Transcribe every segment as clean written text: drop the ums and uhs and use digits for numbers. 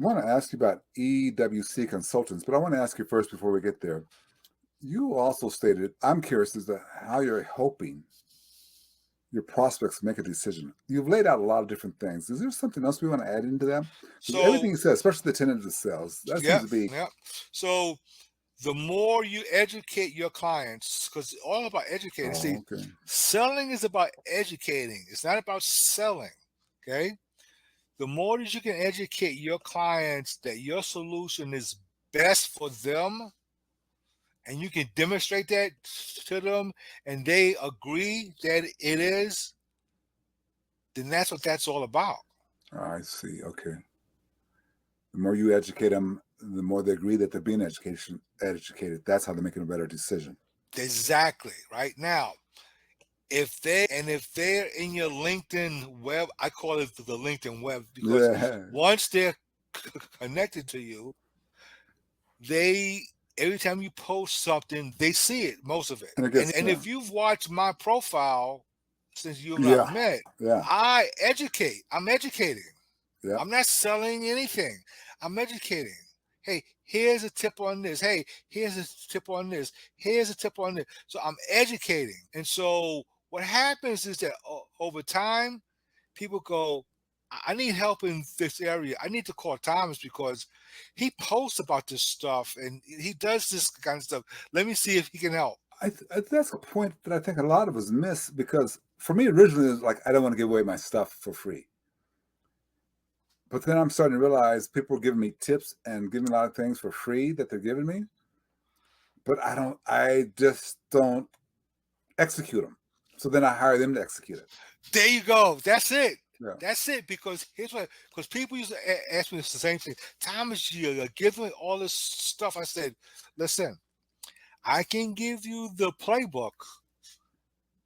want to ask you about EWC consultants, but I want to ask you first before we get there. You also stated, I'm curious as to how you're helping your prospects make a decision. You've laid out a lot of different things. Is there something else we want to add into that? Because So, everything you said, especially the tenet of sales, that seems yeah, to be, yeah. So the more you educate your clients, because it's all about educating. See, oh, okay. selling is about educating. It's not about selling. Okay. The more that you can educate your clients that your solution is best for them, and you can demonstrate that to them, and they agree that it is, then that's what that's all about. I see. Okay. The more you educate them, the more they agree that they're being educated. That's how they're making a better decision. Exactly. Right now, if they're in your LinkedIn web, I call it the LinkedIn web because Yeah. once they're connected to you, they every time you post something, they see it, most of it. And it And gets, if you've watched my profile since you and I yeah, met, yeah, I educate. I'm educating. yeah. I'm not selling anything. I'm educating. Hey, here's a tip on this. Hey, here's a tip on this. Here's a tip on this. So I'm educating. And so what happens is that over time, people go, I need help in this area. I need to call Thomas because he posts about this stuff and he does this kind of stuff. Let me see if he can help. That's a point that I think a lot of us miss because for me, originally, it was like, I don't want to give away my stuff for free. But then I'm starting to realize people are giving me tips and giving me a lot of things for free that they're giving me, but I just don't execute them. So then I hire them to execute it. There you go. That's it. Yeah. That's it. Because here's what. Because people used to ask me the same thing. Thomas, you're giving all this stuff. I said, listen, I can give you the playbook,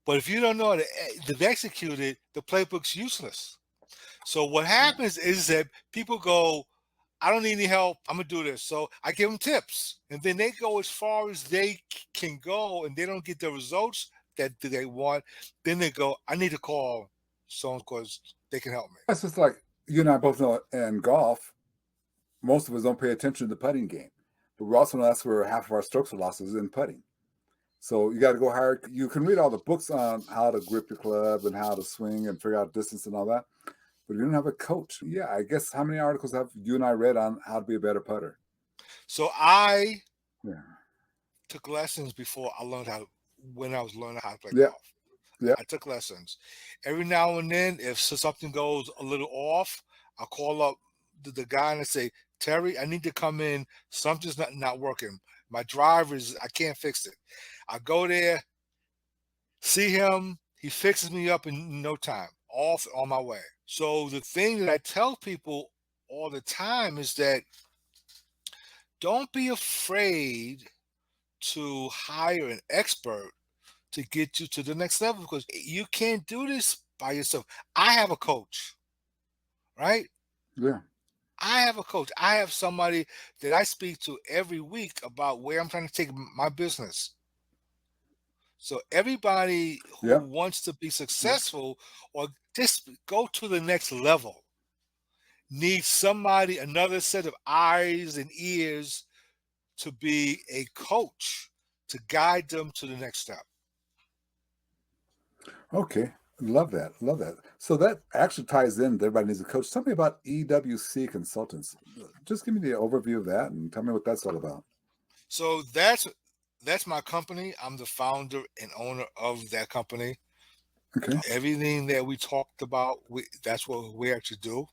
but if you don't know how to execute it, the playbook's useless. So what Yeah. happens is that people go, I don't need any help. I'm gonna do this. So I give them tips, and then they go as far as they can go, and they don't get the results that they want. Then they go, I need to call someone because they can help me. That's just like you and I both know in golf, most of us don't pay attention to the putting game, but we also know that's where half of our strokes are lost is in putting. So you got to go hire. You can read all the books on how to grip your club and how to swing and figure out distance and all that. But if you don't have a coach, yeah, I guess how many articles have you and I read on how to be a better putter? So I Yeah, took lessons before I learned how when I was learning how to play yeah, golf. yeah. I took lessons. Every now and then, if something goes a little off, I'll call up the guy and I say, Terry, I need to come in. Something's not working. My driver is, I can't fix it. I go there, see him. He fixes me up in no time, off on my way. So the thing that I tell people all the time is that don't be afraid to hire an expert to get you to the next level because you can't do this by yourself. I have a coach, right? Yeah. I have a coach. I have somebody that I speak to every week about where I'm trying to take my business. So everybody who Yeah. wants to be Yeah. successful or just go to the next level needs somebody, another set of eyes and ears to be a coach to guide them to the next step. Okay. Love that. Love that. So that actually ties in. Everybody needs a coach. Tell me about EWC consultants. Just give me the overview of that and tell me what that's all about. So that's my company. I'm the founder and owner of that company. Okay. Everything that we talked about, that's what we actually do.